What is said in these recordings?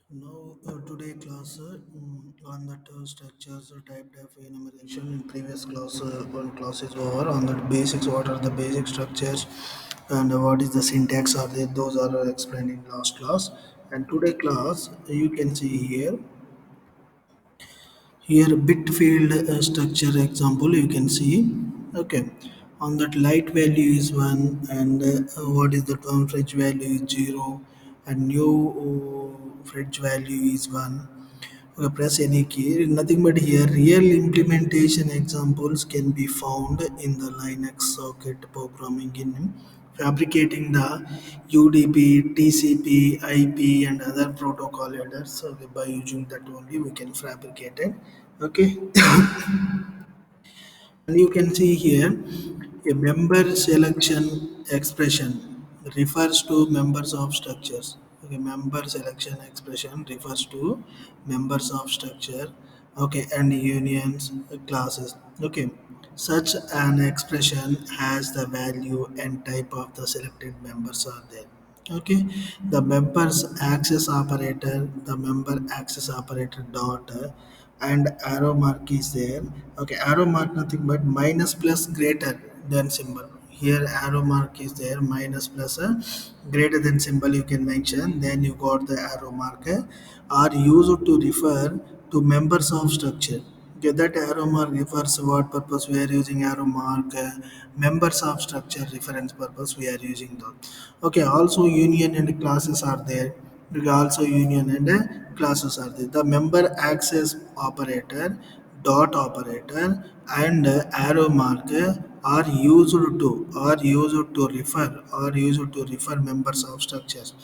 Now, today class on that structures type of enumeration in previous class one class is over on the basics. What are the basic structures and what is the syntax of it? Those are explained in last class. And today class you can see here bit field structure example you can see. Okay, on that light value is 1 and what is the term fridge value is 0 and new fridge value is 1. Okay, press any key. Nothing but here real implementation examples can be found in the Linux circuit programming in fabricating the UDP, TCP, IP and other protocol headers. So by using that only we can fabricate it. Okay. And you can see here a member selection expression refers to members of structures. Okay, member selection expression refers to members of structure. Okay, and unions classes. Okay, such an expression has the value and type of the selected members are there. Okay, the members access operator, the member access operator dot and arrow mark is there. Okay, arrow mark nothing but minus plus greater than symbol. Here arrow mark is there, minus plus greater than symbol you can mention, then you got the arrow mark are used to refer to members of structure. Okay, that arrow mark refers what purpose we are using arrow mark, members of structure reference purpose we are using those. Okay, also union and classes are there. Okay, also union and classes are there. The member access operator, dot operator, and arrow mark are used to refer members of structures.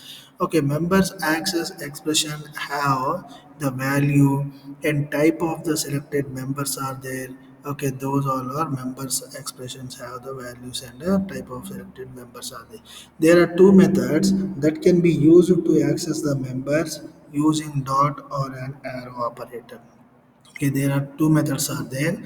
Okay, members access expression have the value and type of the selected members are there. Okay, those all are members expressions have the values and type of selected members are there. There are two methods that can be used to access the members using dot or an arrow operator. Okay, there are two methods are there.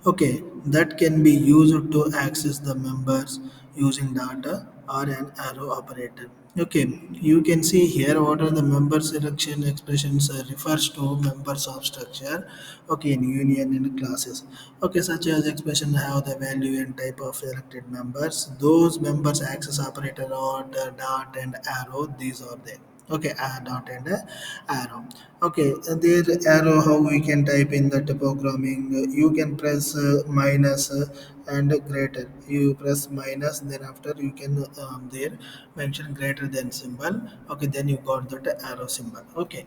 Okay, that can be used to access the members using data or an arrow operator. Okay, you can see here what are the member selection expressions refers to members of structure. Okay, in union and classes. Okay, such as expression have the value and type of selected members. Those members access operator or the dot and arrow, these are there. Okay, a dot and a arrow. Okay, there arrow how we can type in the programming. You can press minus and greater. You press minus, then after you can there mention greater than symbol. Okay, then you got that arrow symbol. Okay,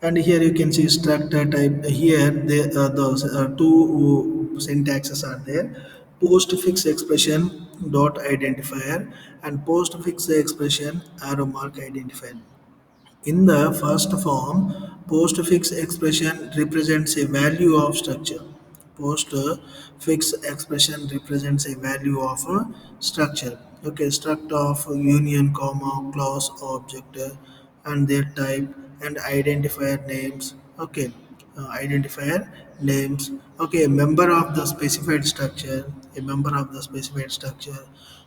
and here you can see structure type. Here those two syntaxes are there. Postfix expression dot identifier and postfix expression arrow mark identifier. In the first form, postfix expression represents a value of structure. Postfix expression represents a value of a structure. Okay, struct of union, comma, clause, object, and their type and identifier names. Okay, identifier names. Okay, a member of the specified structure, a member of the specified structure,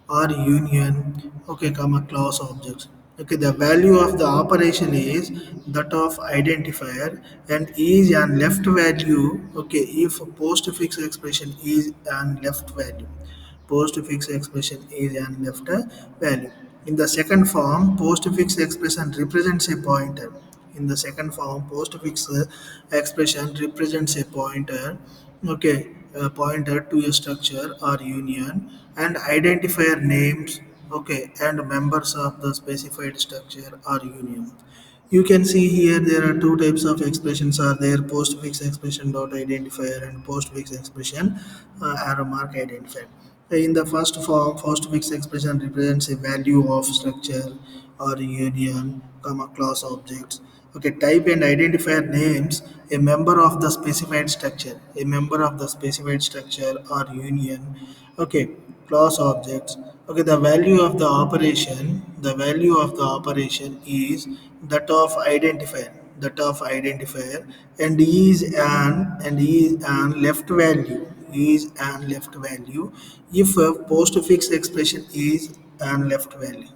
or union. Okay, comma, clause objects. Okay, the value of the operation is that of identifier and is an left value. Okay, if postfix expression is an left value, postfix expression is an left value. In the second form, postfix expression represents a pointer. In the second form, postfix expression represents a pointer. Okay, a pointer to a structure or union and identifier names. Okay, and members of the specified structure or union. You can see here there are two types of expressions are there, postfix expression dot identifier and postfix expression arrow mark identifier. In the first form, postfix expression represents a value of structure or union, comma, class objects. Okay, type and identifier names a member of the specified structure, a member of the specified structure or union. Okay, class objects. Okay, the value of the operation is that of identifier, and is an left value if a postfix expression is an left value.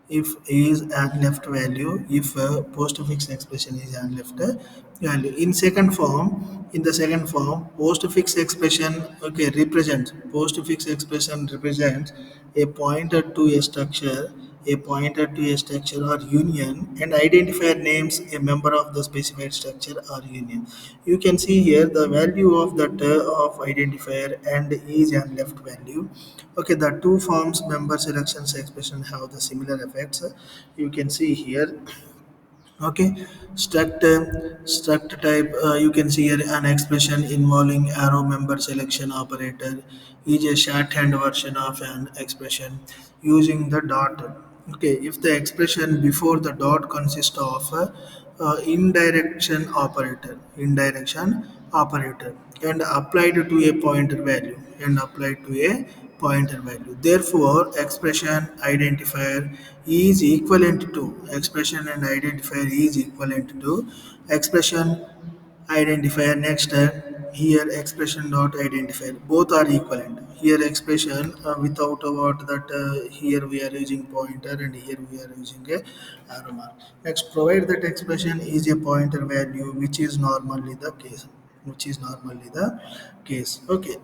if is and left value, if postfix expression is and left value. In the second form, postfix expression, okay, represents postfix expression represents a pointer to a structure, a pointer to a structure or union, and identifier names a member of the specified structure or union. You can see here the value of that of identifier and is and left value. Okay, the two forms member selections expression have the similar effects. You can see here. Okay, struct type. You can see here an expression involving arrow member selection operator is a shorthand version of an expression using the dot. Okay, if the expression before the dot consists of indirection operator, and applied to a pointer value, Therefore, expression and identifier is equivalent to expression identifier. Next, here expression dot identifier, both are equivalent. Here expression without about that, here we are using pointer and here we are using a arrow mark. Next, provide that expression is a pointer value, which is normally the case. Okay.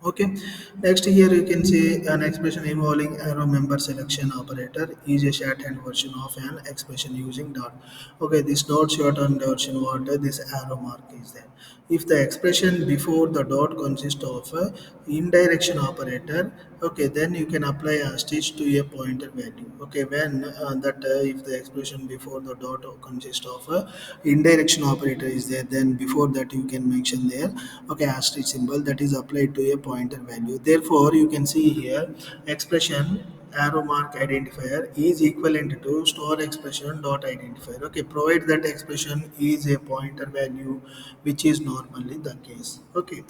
Okay. Next, here you can see an expression involving arrow member selection operator is a shorthand version of an expression using dot. Okay, this dot shorthand version what this arrow mark is there. If the expression before the dot consists of a indirection operator, okay, then you can apply a stitch to a pointer value. Okay, when if the expression before the dot consists of a indirection operator is there, then before that you can mention there, okay, asterisk symbol that is applied to a pointer value. Therefore, you can see here expression arrow mark identifier is equivalent to store expression dot identifier. Okay, provide that expression is a pointer value, which is normally the case. Okay.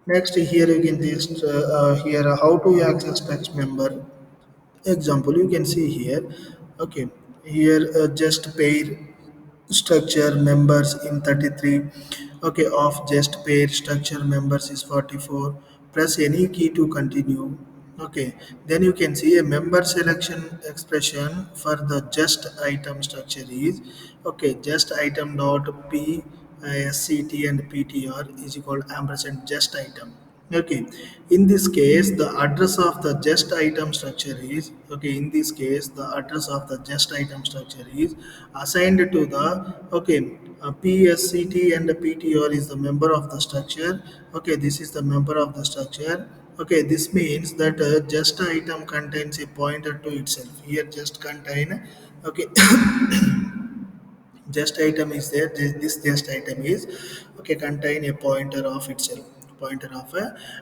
Next, here you can just here how to access text member example. You can see here. Okay, here just pair structure members in 33. Okay, of just pair structure members is 44. Press any key to continue. Okay, then you can see a member selection expression for the just item structure is, okay, just item dot p sct and ptr is equal to ampersand just item. Okay, in this case, the address of the just item structure is, okay, in this case, the address of the just item structure is assigned to the, okay, PSCT and the PTR is the member of the structure. Okay, this is the member of the structure. Okay, this means that just item contains a pointer to itself. Here, just contain, okay, just item is there. This just item is, okay, contain a pointer of itself, pointer of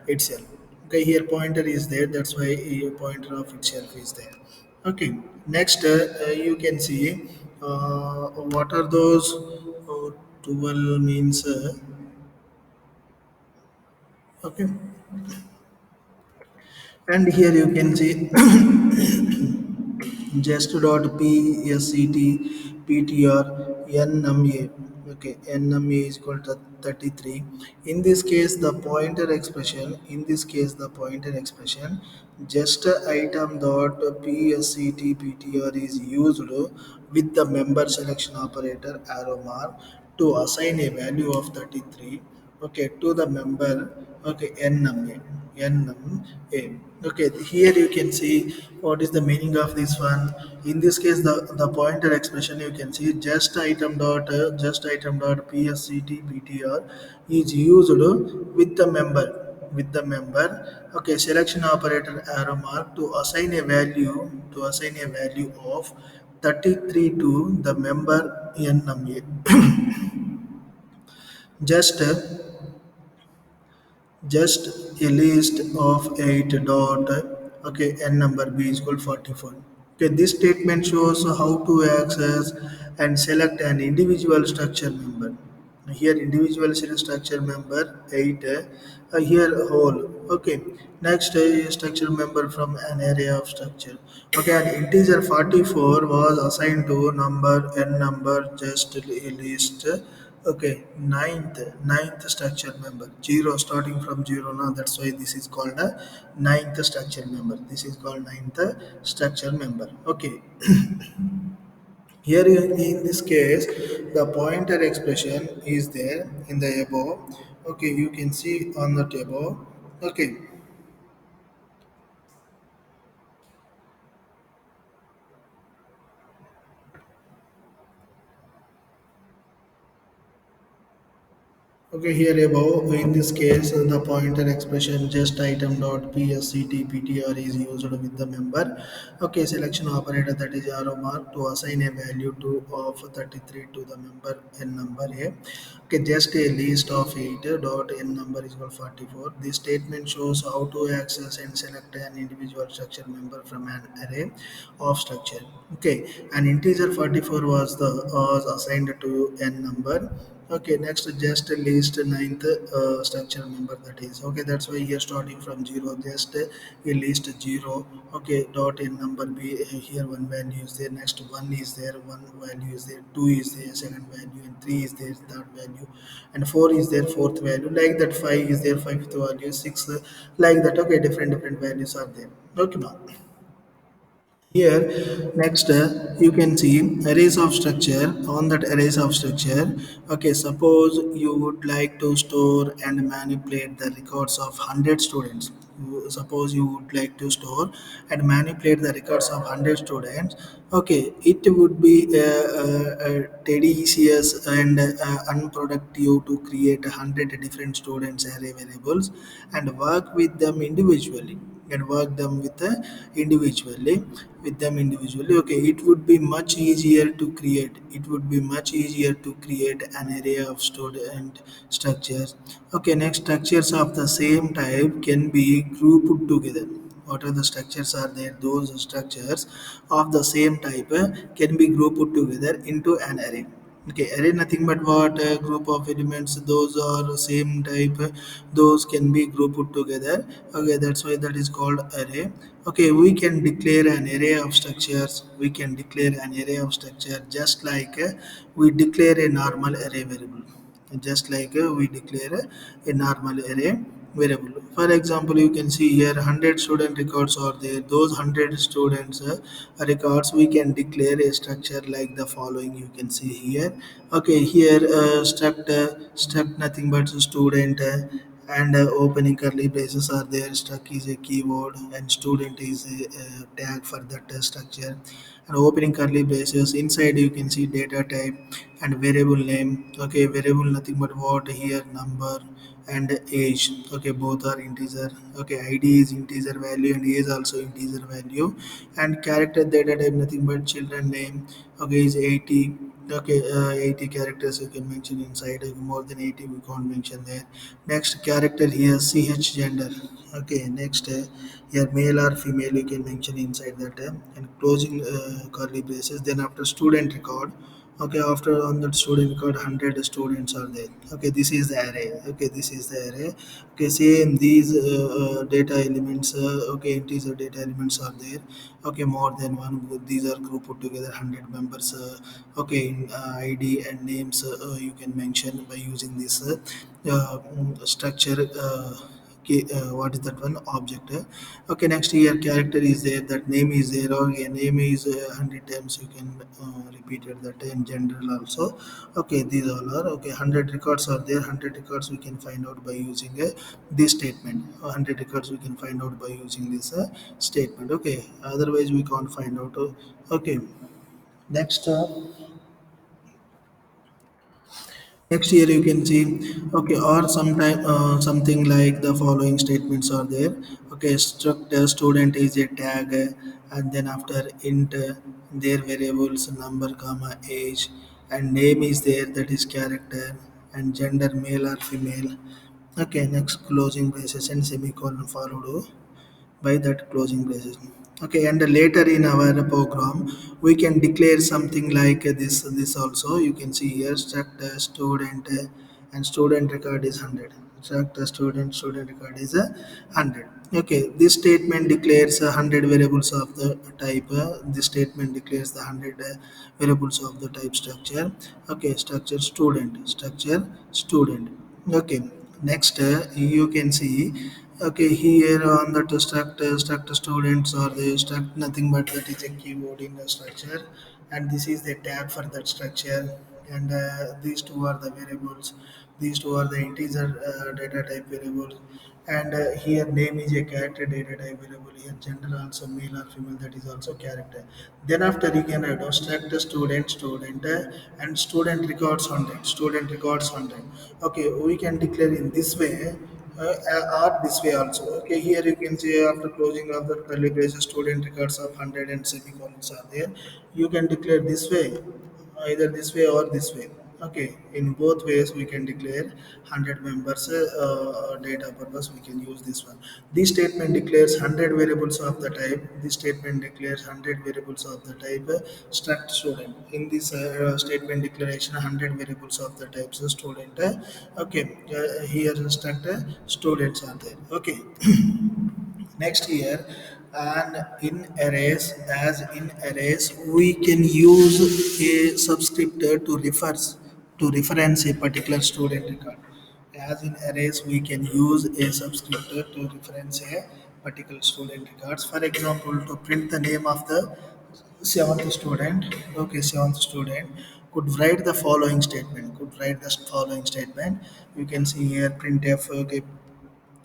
itself. Okay, here pointer is there, that's why a pointer of itself is there. Okay, next, you can see what are those 12 means, okay, and here you can see just.psct ptr nma. Okay, nma is equal to 33. In this case the pointer expression, just item dot psct ptr is used with the member selection operator arrow mark to assign a value of 33, okay, to the member, okay, nma. Okay, here you can see what is the meaning of this one. In this case, the pointer expression, you can see just item dot psct ptr is used with the member, okay, selection operator arrow mark to assign a value, of 33 to the member nma. just just a list of 8 dot, okay, n number b is equal to 44. Okay, this statement shows how to access and select an individual structure member. Here individual structure member 8, here whole. Okay, next, structure member from an area of structure. Okay, an integer 44 was assigned to number n number just a list Okay, ninth structure member. Zero starting from zero now. That's why this is called a ninth structure member. This is called ninth structure member. Okay. Here in this case, the pointer expression is there in the above. Okay, you can see on the table. Okay. Okay, here above, in this case, the pointer expression just item dot psctptr is used with the member. Okay, selection operator, that is arrow mark, to assign a value to of 33 to the member n number a. Okay, just a list of 8 dot n number is equal 44. This statement shows how to access and select an individual structure member from an array of structure. Okay, an integer 44 was assigned to n number. Okay, next just list ninth structure member, that is okay. That's why here starting from zero, just a list zero. Okay, dot in number b, here one value is there. Next one is there, one value is there. Two is there, second value, and three is there, third value, and four is there, fourth value. Like that, five is there, fifth value, six, like that. Okay, different values are there. Okay, now. Here, next, you can see arrays of structure. On that arrays of structure, okay, suppose you would like to store and manipulate the records of 100 students. Suppose you would like to store and manipulate the records of 100 students. Okay, it would be tedious and unproductive to create 100 different students array variables and work with them individually and work them with them individually. Okay, it would be much easier to create an array of student structures. Okay, next, structures of the same type can be grouped together. What are the structures are there? Those structures of the same type can be grouped together into an array. Okay, array nothing but what, a group of elements. Those are same type. Those can be grouped together. Okay, that's why that is called array. Okay, we can declare an array of structures. We can declare an array of structure just like we declare a normal array variable. Just like we declare a normal array variable. For example, you can see here 100 student records are there. Those 100 students records, we can declare a structure like the following. You can see here. Okay, here struct nothing but student, and opening curly braces are there. Struct is a keyword and student is a tag for that structure. And opening curly braces, inside you can see data type and variable name. Okay, variable nothing but what, here number and age. Okay, both are integer. Okay, id is integer value and age also integer value. And character data type nothing but children name. Okay, is 80. Okay, 80 characters you can mention inside. More than 80 we can't mention there. Next, character here ch gender. Okay, next, here male or female you can mention inside that, and closing curly braces. Then after student record, okay, after on that student record 100 students are there. Okay, this is the array. Okay, this is the array. Okay, same these data elements, okay, integer data elements are there. Okay, more than one. These are grouped together 100 members. Okay, in id and names you can mention by using this structure. What is that one object? Okay, next, here character is there, that name is there. Okay, name is 100 times you can repeat it that in general also. Okay, these all are okay. 100 records are there. 100 records we can find out by using this statement. 100 records we can find out by using this statement. Okay, otherwise we can't find out. Okay, next, next here you can see. Okay, or sometime something like the following statements are there. Okay, struct student is a tag, and then after int their variables number comma age, and name is there, that is character, and gender male or female. Okay, next, closing braces and semicolon followed by that closing braces. Okay, and later in our program we can declare something like this also. You can see here struct student, and student record is 100. Struct student record is 100. Okay, this statement declares 100 variables of the type. This statement declares the 100 variables of the type structure. Okay, structure student. Okay, next you can see. Okay, here on the struct students or the struct nothing but that is a keyword in the structure, and this is the tab for that structure, and these two are the variables. These two are the integer data type variables, and here name is a character data type variable. Here gender also male or female, that is also character. Then after you can write struct the student and student records 100, student records 100. Okay, we can declare in this way, or this way also. Okay, here you can see after closing of the curly braces student records of 100 and semicolons are there. You can declare this way, either this way or this way. Okay, in both ways we can declare 100 members data purpose. We can use this one. This statement declares 100 variables of the type. This statement declares 100 variables of the type struct student. In this statement declaration, 100 variables of the types student. Okay, here struct students are there. Okay. Next here, and in arrays, as in arrays, we can use a subscriptor to reference a particular student record. As in arrays, we can use a subscriptor to reference a particular student records. For example, to print the name of the seventh student. Okay, seventh student could write the following statement. Could write the following statement. You can see here printf. Okay,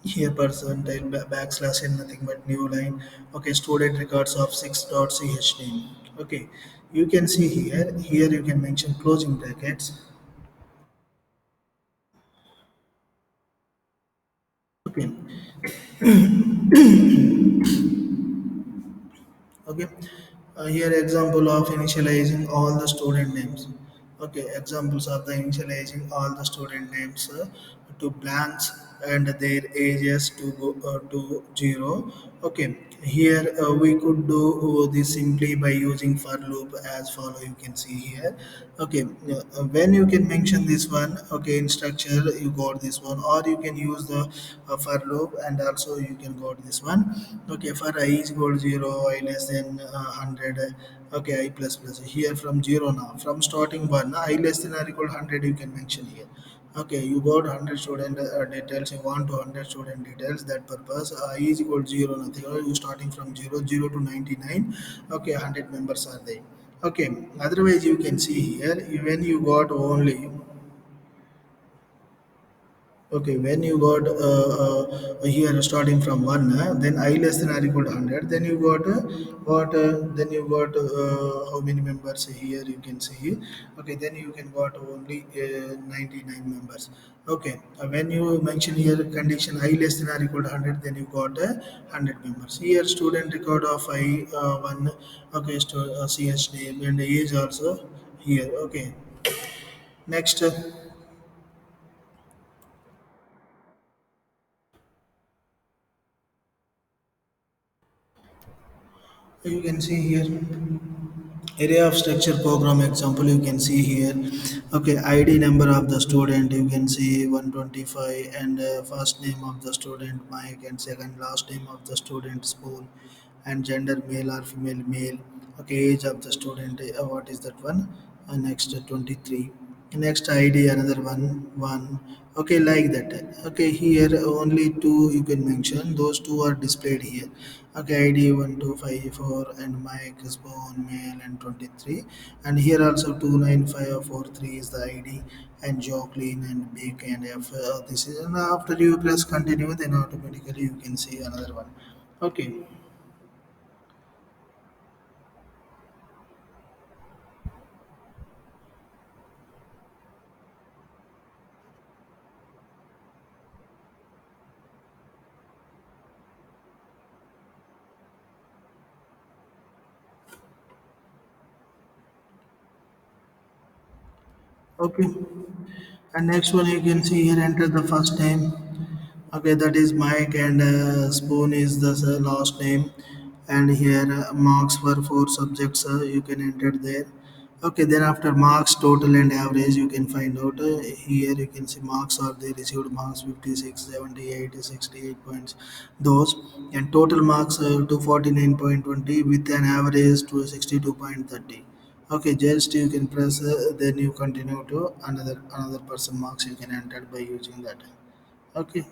here percentile backslash and nothing but new line. Okay, student records of 6.ch name. Okay, you can see here you can mention closing brackets. Okay, okay, here example of initializing all the student names. Okay, examples of the initializing all the student names to blanks and their ages to 0. Okay, here we could do this simply by using for loop as follow. You can see here. Okay, when you can mention this one, okay, in structure you got this one, or you can use the for loop, and also you can got this one. Okay, for I is equal to 0, I less than 100. Okay, I plus plus here from 0. Now from starting 1, I less than or equal to 100 you can mention here. Okay, you got 100 student details, you want to 100 student details, that purpose I is equal to 0 nothing, or you starting from 0 to 99. Okay, 100 members are there. Okay, otherwise you can see here when you got only. Okay, when you got here starting from 1, then I less than or equal to 100, then you got what? Then you got how many members here you can see. Okay, then you can got only 99 members. Okay, when you mention here condition I less than or equal to 100, then you got 100 members. Here student record of I 1. Okay, CH name and age also here. Okay, next. You can see here area of structure program example. You can see here. Okay, id number of the student you can see 125, and first name of the student Mike, and second last name of the student Spoon, and gender male or female male. Okay, age of the student what is that one? Next 23. Next id another one. Okay, like that. Okay, here only two you can mention, those two are displayed here. Okay, id 1254 and Mike Spoon male and 23, and here also 29543 is the id, and Jacqueline and Big and F this is, and after you press continue, then automatically you can see another one. Okay. Okay, and next one you can see here, enter the first name. Okay, that is Mike, and Spoon is the last name, and here marks for four subjects you can enter there. Okay, then after marks, total and average, you can find out here. You can see marks are they received marks 56, 78, 68 points. Those and total marks 249.20 with an average to 62.30. Okay, just you can press, then you continue to another person marks you can enter by using that. Okay,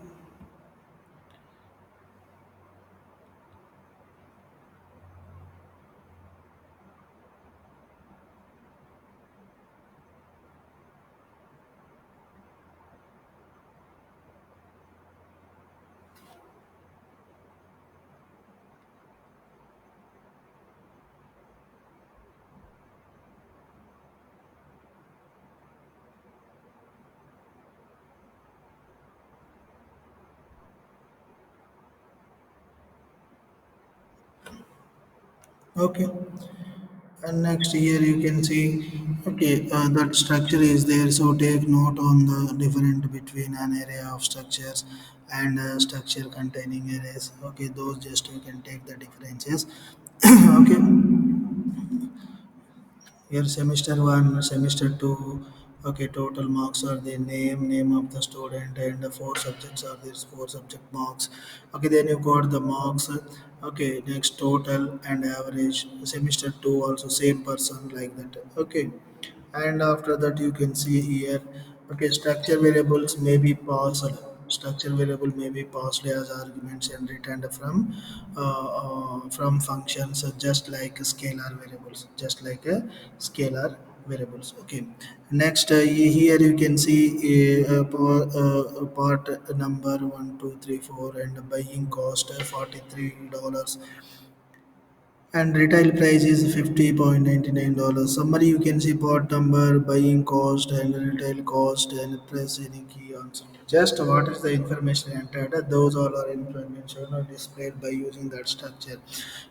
okay. And next here you can see, okay, that structure is there. So take note on the difference between an array of structures and a structure containing arrays. Okay, those just you can take the differences. Okay, here semester one, semester two. Okay, total marks are the name of the student, and the four subjects are these four subject marks. Okay, then you got the marks. Okay, next total and average. Semester two also same person like that. Okay, and after that you can see here, okay, structure variables may be passed. Structure variable may be passed as arguments and returned from functions, just like scalar variables, just like a scalar variables. Okay, next here you can see part number 1, 2, 3, 4, and buying cost $43, and retail price is $50.99. Summary, you can see part number, buying cost, and retail cost, and press any key answer. Just what is the information entered, those all are information are displayed by using that structure.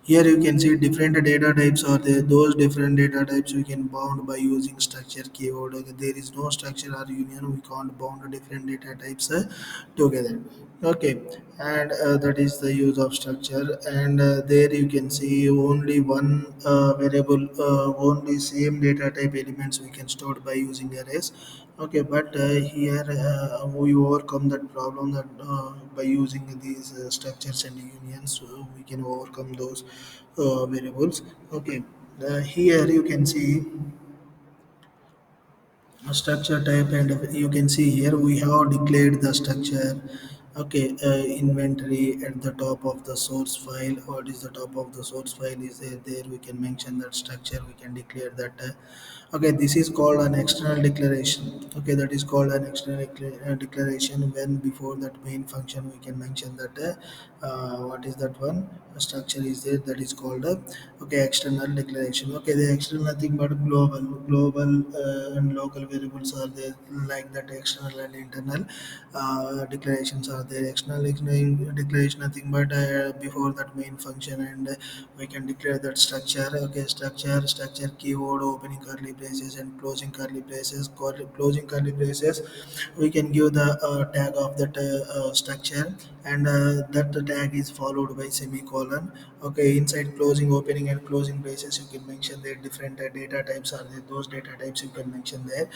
Here you can see different data types are there. Those different data types we can bound by using structure keyword. Okay, there is no structure or union. We can't bound different data types together. Okay, and that is the use of structure. And there you can see only one variable, only same data type elements we can store by using arrays. Okay, but here we overcome that problem that by using these structures and unions, we can overcome those variables. Okay, here you can see a structure type, and you can see here we have declared the structure. Okay, inventory at the top of the source file. What is the top of the source file is there we can mention that structure, we can declare that okay, this is called an external declaration. Okay, that is called an external declaration. When before that main function we can mention that what is that one, a structure is there, that is called a, okay, external declaration. Okay, the external nothing but global and local variables are there, like that external and internal declarations are there. External declaration nothing but before that main function, and we can declare that structure. Okay, structure keyword, opening curly braces and closing curly braces. Closing curly braces, we can give the tag of that structure, and that tag is followed by semicolon. Okay, inside closing, opening, and closing braces, you can mention the different data types are there. Those data types you can mention there.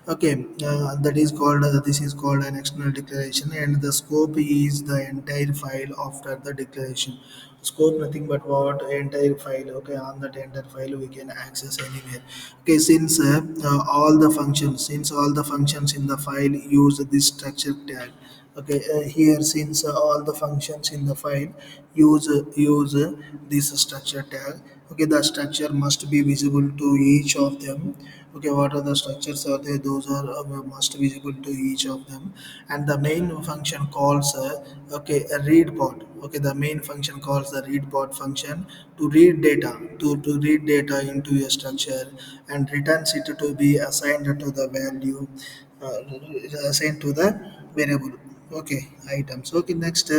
Okay, that is called this is called an external declaration, and the scope is the entire file after the declaration. Scope nothing but what, entire file. Okay, on that entire file we can access anywhere. Okay, since all the functions in the file use this structure tag. Okay, here since all the functions in the file use this structure tag. Okay, the structure must be visible to each of them. Okay, what are the structures are there, those are must visible to each of them. And the main function calls okay, a read pod. Okay, the main function calls the read pod function to read data, to read data into a structure, and returns it to be assigned to the value, assigned to the variable. Okay, items. Okay, next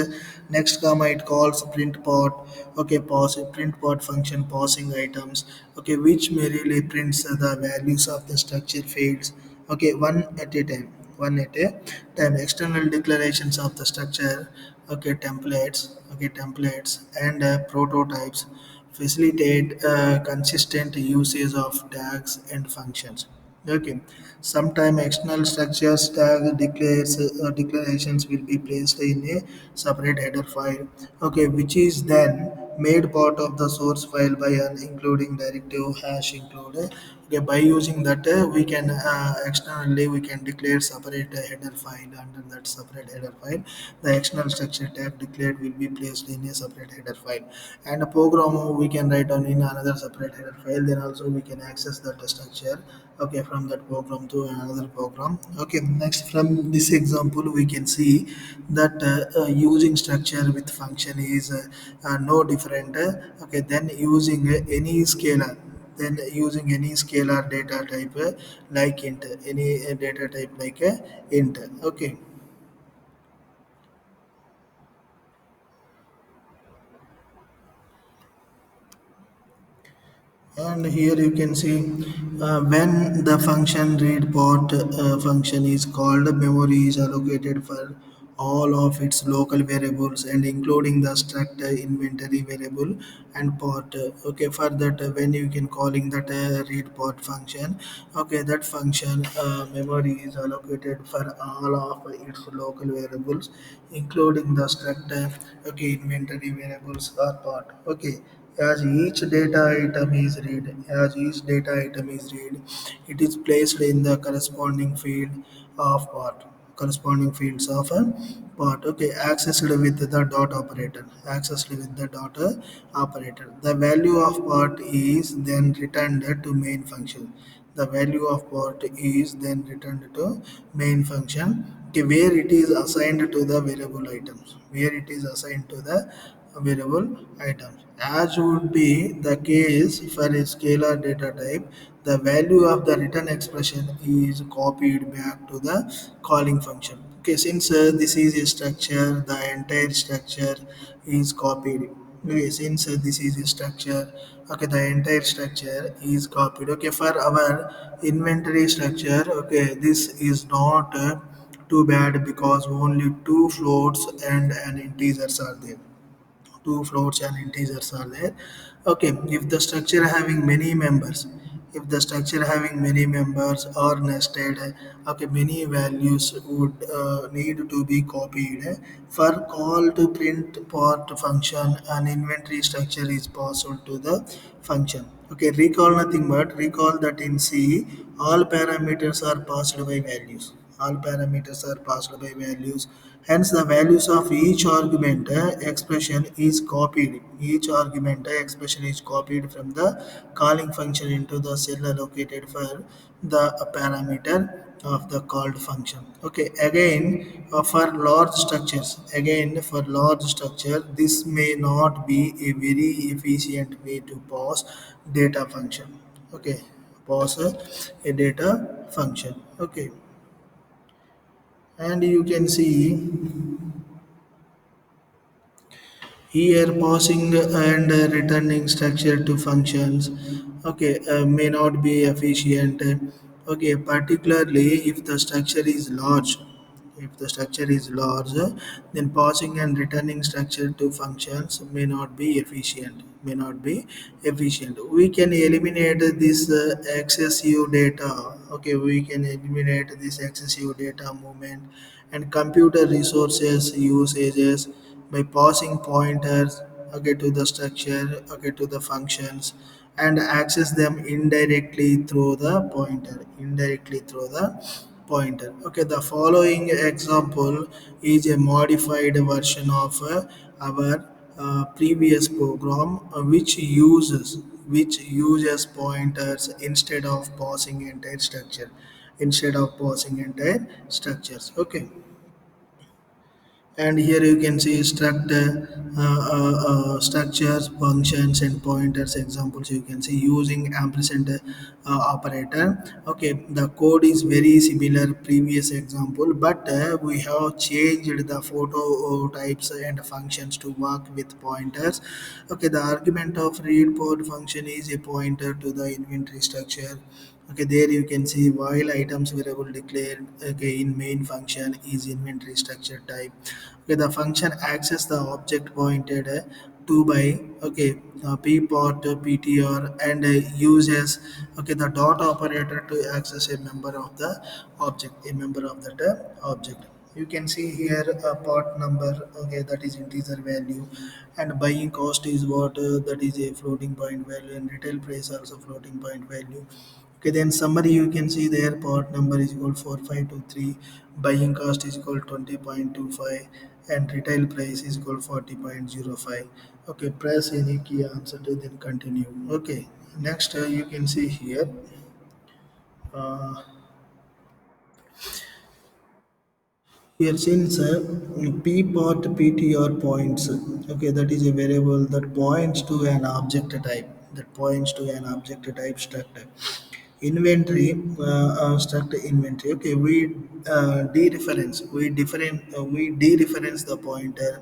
comma, it calls print pod. Okay, pause print pod function pausing items. Okay, which merely prints the values of the structure fields. Okay, one at a time, one at a time. External declarations of the structure. Okay, templates. Okay, templates and prototypes. facilitate consistent usage of tags and functions. Okay. Sometime external structures tag declarations will be placed in a separate header file. Okay, which is then made part of the source file by an including directive hash include. Okay, by using that we can externally we can declare separate header file. Under that separate header file, the external structure tag declared will be placed in a separate header file, and a program we can write down in another separate header file. Then also we can access that structure, okay, from that program to another program. Okay, next from this example we can see that using structure with function is no different, okay, than using any scalar, then using any scalar data type like int, any data type like int. Okay. And here you can see when the function read port function is called, memory is allocated for all of its local variables and including the struct inventory variable and port. Okay, for that when you can calling that read port function, okay, that function memory is allocated for all of its local variables including the struct okay, inventory variables or port. Okay, as each data item is read, it is placed in the corresponding fields of a part. Okay, accessed with the dot operator. Accessed with the dot operator. The value of part is then returned to main function. The value of part is then returned to main function, okay, where it is assigned to the variable items. Where it is assigned to the variable items. As would be the case for a scalar data type, the value of the return expression is copied back to the calling function. Okay, since this is a structure, the entire structure is copied. Okay, since this is a structure, okay, the entire structure is copied. Okay, for our inventory structure, okay, this is not too bad because only two floats and an integers are there. Two floats and integers are there. Okay, if the structure having many members, if the structure having many members or nested, okay, many values would need to be copied. For call to print part function, an inventory structure is passed to the function. Okay, recall nothing but recall that in C all parameters are passed by values. All parameters are passed by values. Hence, the values of each argument expression is copied. Each argument expression is copied from the calling function into the cell allocated for the parameter of the called function. Okay, again for large structures, again for large structure, this may not be a very efficient way to pass data function. Okay, pass a data function. Okay, and you can see here passing and returning structure to functions, okay, may not be efficient. Okay, particularly if the structure is large. If the structure is large, then passing and returning structure to functions may not be efficient. May not be efficient. We can eliminate this excessive data. Okay, we can eliminate this excessive data movement and computer resources usages by passing pointers, okay, to the structure, okay, to the functions, and access them indirectly through the pointer. Okay, the following example is a modified version of our previous program, which uses pointers instead of passing entire structures. Okay, and here you can see structures, functions, and pointers examples. You can see using ampersand operator. Okay, the code is very similar previous example, but we have changed the photo types and functions to work with pointers. Okay, the argument of read port function is a pointer to the inventory structure. Okay, there you can see while items variable declared, okay, in main function is inventory structure type. Okay, the function access the object pointed 2 by, okay, p pot ptr, and uses, okay, the dot operator to access a member of the object, a member of that object. You can see here a part number, okay, that is integer value, and buying cost is what, that is a floating point value, and retail price also floating point value. Okay, then summary, you can see there part number is equal 4523, buying cost is equal 20.25, and retail price is equal 40.05. Okay, press any key answer to then continue. Okay, next you can see here. Uh, Here since p pot ptr points, okay, that is a variable that points to an object type, that points to an object type structure. Inventory, struct inventory. Okay, we dereference the pointer,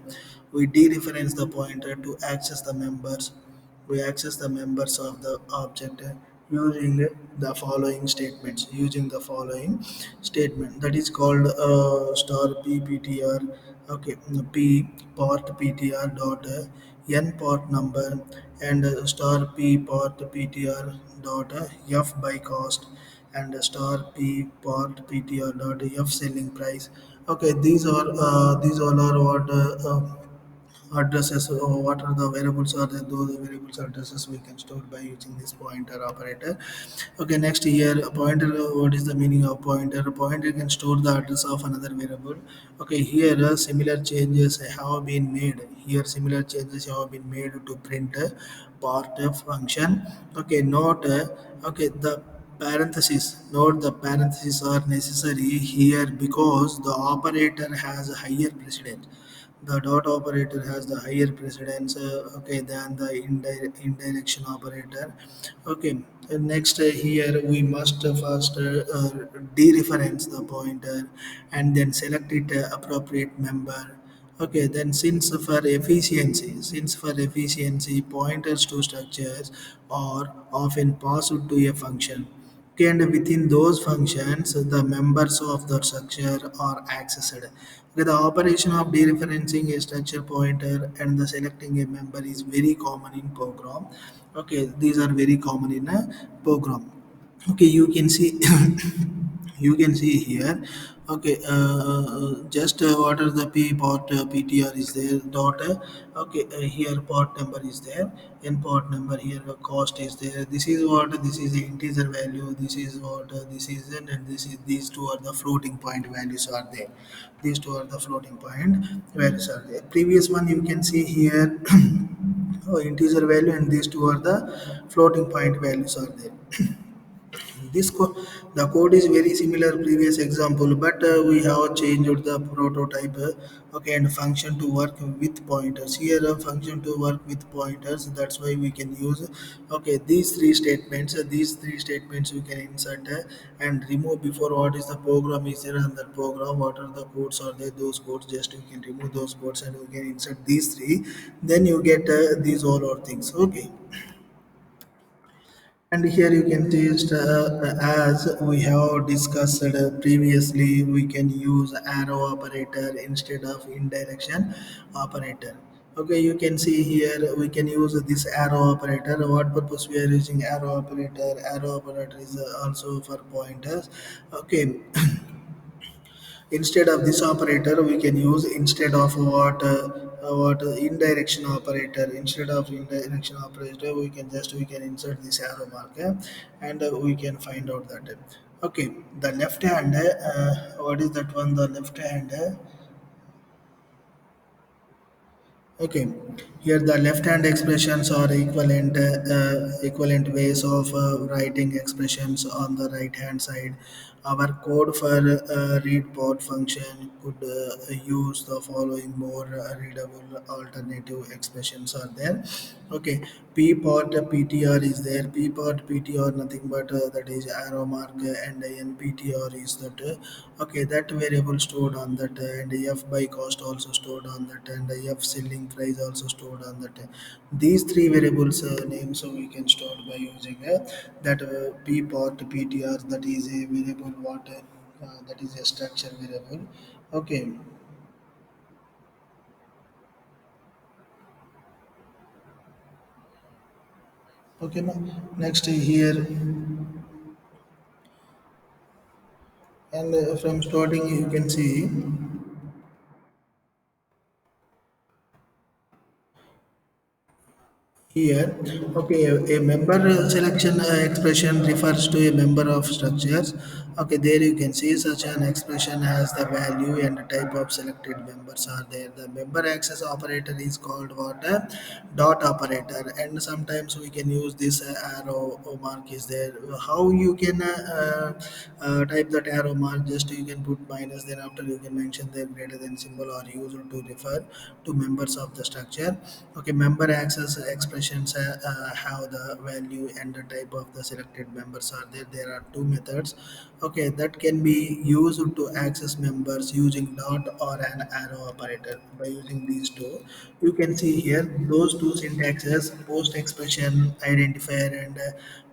we dereference the pointer to access the members, we access the members of the object using the following statements, using the following statement, that is called star pptr. Okay, p port ptr dot n port number, and star p port ptr dot f by cost, and star p port ptr dot f selling price. Okay, these all are what addresses, or what are the variables are there, those variables addresses we can store by using this pointer operator. Okay, next here, a pointer, what is the meaning of pointer? A pointer can store the address of another variable. Okay, here similar changes have been made, here similar changes have been made to print part function. Okay, note, okay, the parentheses, note the parentheses are necessary here because the operator has a higher precedence, the dot operator has the higher precedence, okay, than the indirection operator. Okay, next here we must first dereference the pointer and then select it appropriate member. Okay, then since for efficiency pointers to structures are often passed to a function. Okay, and within those functions, the members of the structure are accessed. Okay, the operation of dereferencing a structure pointer and the selecting a member is very common in program. Okay, these are very common in a program. Okay, you can see you can see here. Okay, just what are the p port ptr is there dot, okay, here port number is there, and port number here, cost is there. This is what, this is the integer value, this is what, this is, and this is, these two are the floating point values are there, these two are the floating point values are there. Previous one you can see here integer value, and these two are the floating point values are there. The code is very similar previous example, but we have changed the prototype, okay, and function to work with pointers. Here a function to work with pointers. That's why we can use, okay, these three statements. These three statements we can insert and remove before what is the program is there on that program. What are the codes are there? Those codes, just we can remove those codes and we can insert these three. Then you get these all are things. Okay. And here you can taste, as we have discussed previously, we can use arrow operator instead of indirection operator. Okay, you can see here we can use this arrow operator. What purpose we are using arrow operator? Arrow operator is also for pointers. Okay, instead of this operator we can use, instead of what indirection operator, instead of indirection operator we can just, we can insert this arrow marker, and we can find out that okay, the left hand, what is that one, the left hand, okay, here the left-hand expressions are equivalent ways of writing expressions on the right-hand side. Our code for read port function could use the following more readable alternative expressions are there. Okay, p port ptr is there. P port ptr nothing but that is arrow mark, and nptr is that okay, that variable stored on that, and f by cost also stored on that, and f selling price also stored on that. These three variables names we can store by using that p port ptr, that is a variable what, that is a structure variable. Okay, Okay, next here, and from starting you can see here, okay, a member selection expression refers to a member of structures. Okay, there you can see such an expression has the value and type of selected members are there. The member access operator is called what a dot operator, and sometimes we can use this arrow mark is there. How you can type that arrow mark? Just you can put minus, then after you can mention the greater than symbol or use it to refer to members of the structure. Okay, member access expressions have the value and the type of the selected members are there. There are two methods. Okay, that can be used to access members using dot or an arrow operator. By using these two, you can see here those two syntaxes: post expression identifier and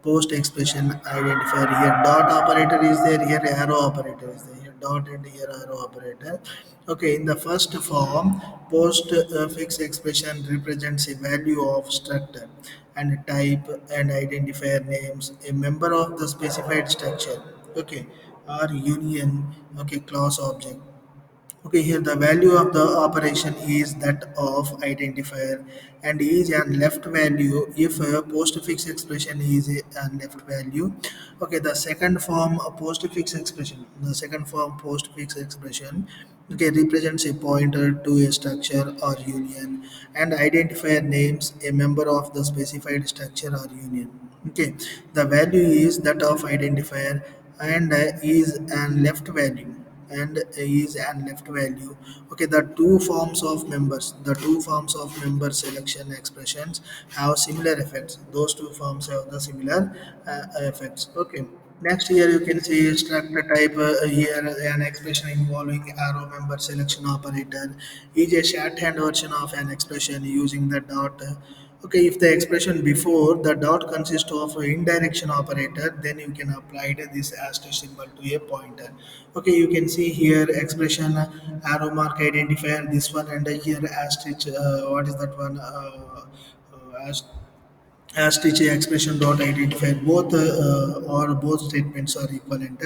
post expression identifier. Here dot operator is there. Here arrow operator is there. Here dot and here arrow operator. Okay, in the first form, post fix expression represents a value of structure and type and identifier names, a member of the specified structure. Okay, or union. Okay, class object. Okay, here the value of the operation is that of identifier and is an left value if a postfix expression is a left value. Okay, the second form of postfix expression, the second form postfix expression, okay, represents a pointer to a structure or union and identifier names a member of the specified structure or union. Okay, the value is that of identifier and is an left value and is and left value. Okay, the two forms of member selection expressions have similar effects. Those two forms have the similar effects. Okay, next here you can see structure type. Here an expression involving arrow member selection operator is a shorthand version of an expression using the dot. Okay, if the expression before the dot consists of an indirection operator, then you can apply this asterisk symbol to a pointer. Okay, you can see here expression arrow mark identifier this one, and here asterisk. What is that one? As teacher expression dot identify both or both statements are equivalent.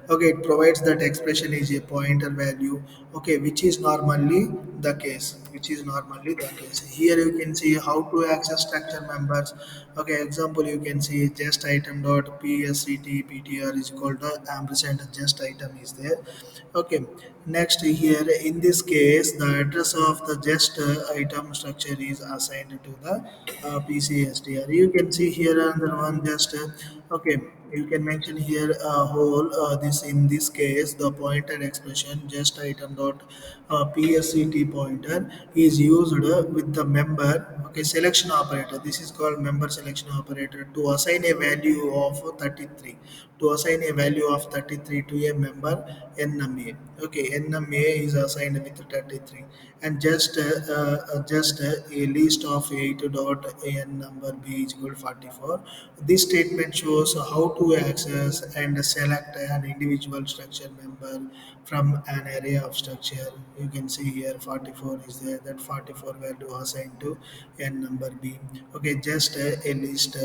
Okay, it provides that expression is a pointer value. Okay, which is normally the case. Here you can see how to access structure members. Okay, example you can see just item dot psctptr is equal to ampersand just item is there. Okay, next here in this case the address of the just item structure is assigned to the PCSTR. You can see here another one just okay. You can mention here a whole this in this case the pointer expression just item dot PSCT pointer is used with the member. Okay, selection operator. This is called member selection operator to assign a value of 33. To assign a value of 33 to a member NMA. Okay, NMA is assigned with 33, and just a list of 8 dot n number b is equal to 44. This statement shows how to access and select an individual structure member from an array of structure. You can see here 44 is there, that 44 value assigned to n number b. Okay, just a list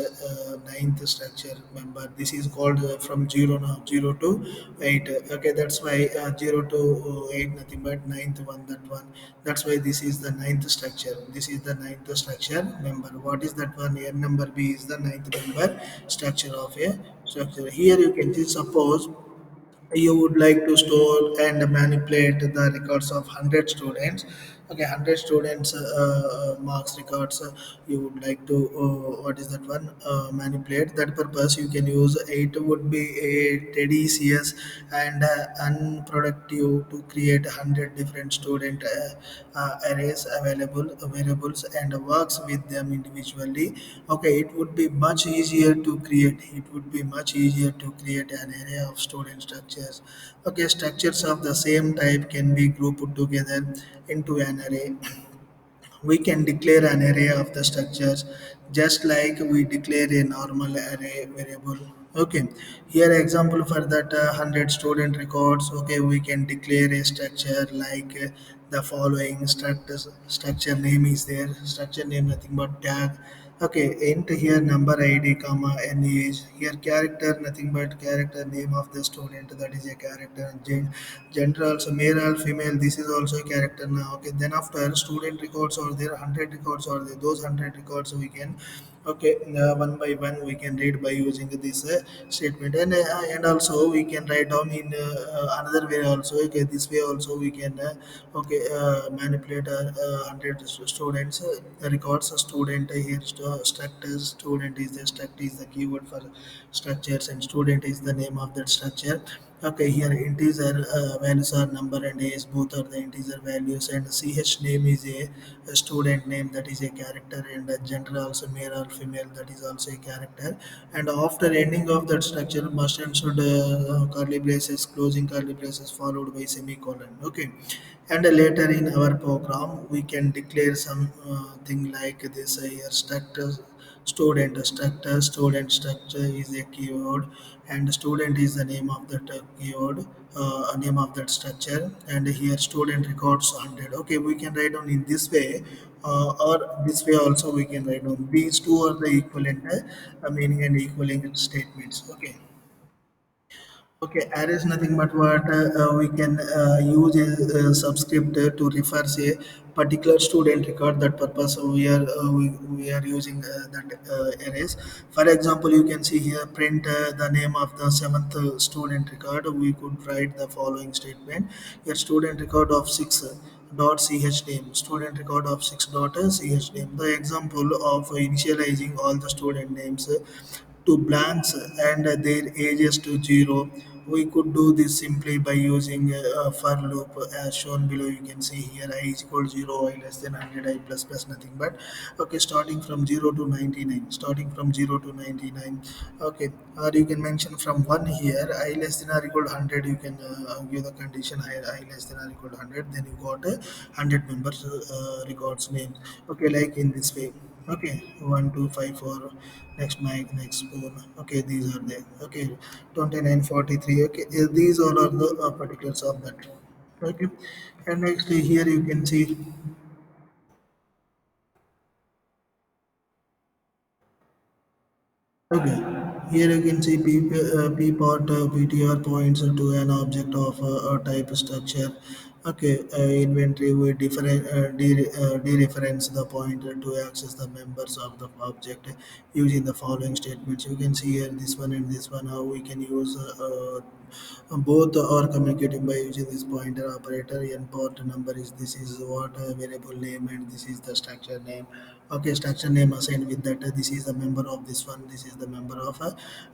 ninth structure member. This is called from 0 now 0 to 8. Okay, that's why 0 to 8 nothing but ninth one, that one. That's why this is the ninth structure. This is the ninth structure member. What is that one? N number b is the ninth member structure of a structure. Here you can see, suppose you would like to store and manipulate the records of 100 students. Okay, 100 students marks records, you would like to what is that one manipulate. That purpose you can use it would be a tedious and unproductive to create 100 different student arrays available variables and works with them individually. Okay, it would be much easier to create an array of student structures. Okay, structures of the same type can be grouped together into an array. We can declare an array of the structures just like we declare a normal array variable. Okay, here example for that 100 student records. Okay, we can declare a structure like the following structure name is there. Structure name nothing but tag. Okay, int here number ID comma any age. Here character nothing but character name of the student, that is a character. Gender also male or female, this is also a character now. Okay, then after student records are there, 100 records are there, those 100 records we can, okay, one by one we can read by using this statement. And also we can write down in another way also. Okay, this way also we can okay, manipulate 100 students records. A student here, structure student is the struct is the keyword for structures, and student is the name of that structure. Okay, here integer values are number and age, both are the integer values, and ch name is a student name, that is a character, and gender also male or female, that is also a character. And after ending of that structure, must and should curly braces, closing curly braces followed by semicolon. Okay, and later in our program we can declare some thing like this here structure structure is a keyword, and student is the name of that keyword, name of that structure, and here student records 100. Okay, we can write down in this way, or this way also we can write down. These two are the equivalent meaning and equivalent statements. Okay. Okay, array is nothing but what we can use a subscript to refer say particular student record. That purpose we are using that arrays. For example, you can see here print the name of the seventh student record. We could write the following statement: your student record of six. Dot ch name, student record of 6 dot ch name. The example of initializing all the student names to blanks and their ages to zero. We could do this simply by using a for loop as shown below. You can see here I is equal to 0, I less than 100, I plus plus nothing but. Okay, starting from 0 to 99, starting from 0 to 99. Okay, or you can mention from 1 here, I less than or equal to 100. You can give the condition here I less than or equal to 100, then you got a 100 members records name. Okay, like in this way. Okay, 1 2 5 4, next mic, next spoon. Okay, these are there. Okay, 29 43. Okay, these all are the particulars of that. Okay, and next here you can see. Okay, here you can see P part PTR points to an object of a type structure. Okay, inventory we dereference the pointer to access the members of the object using the following statements. You can see here this one and this one, how we can use both are communicating by using this pointer operator. And port number is, this is what variable name, and this is the structure name. Okay, structure name assigned with that, this is the member of this one, this is the member of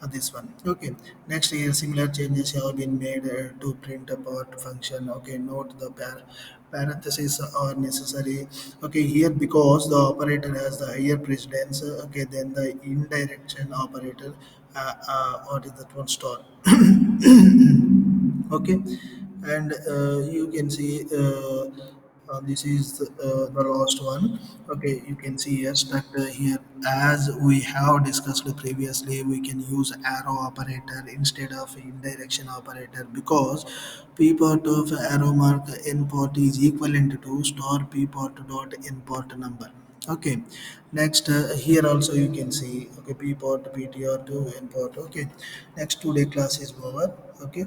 this one. Okay, next here similar changes have been made to print a part function. Okay, note the parentheses are necessary. Okay, here because the operator has the higher precedence, okay, then the indirection operator, what is that one, star. Okay, and you can see this is the last one. Okay, you can see a structure here. As we have discussed previously, we can use arrow operator instead of indirection operator, because p part of arrow mark n part is equivalent to star p part dot n part number. Okay, next here also you can see, okay, p part ptr to n part. Okay, next today class is over. Okay.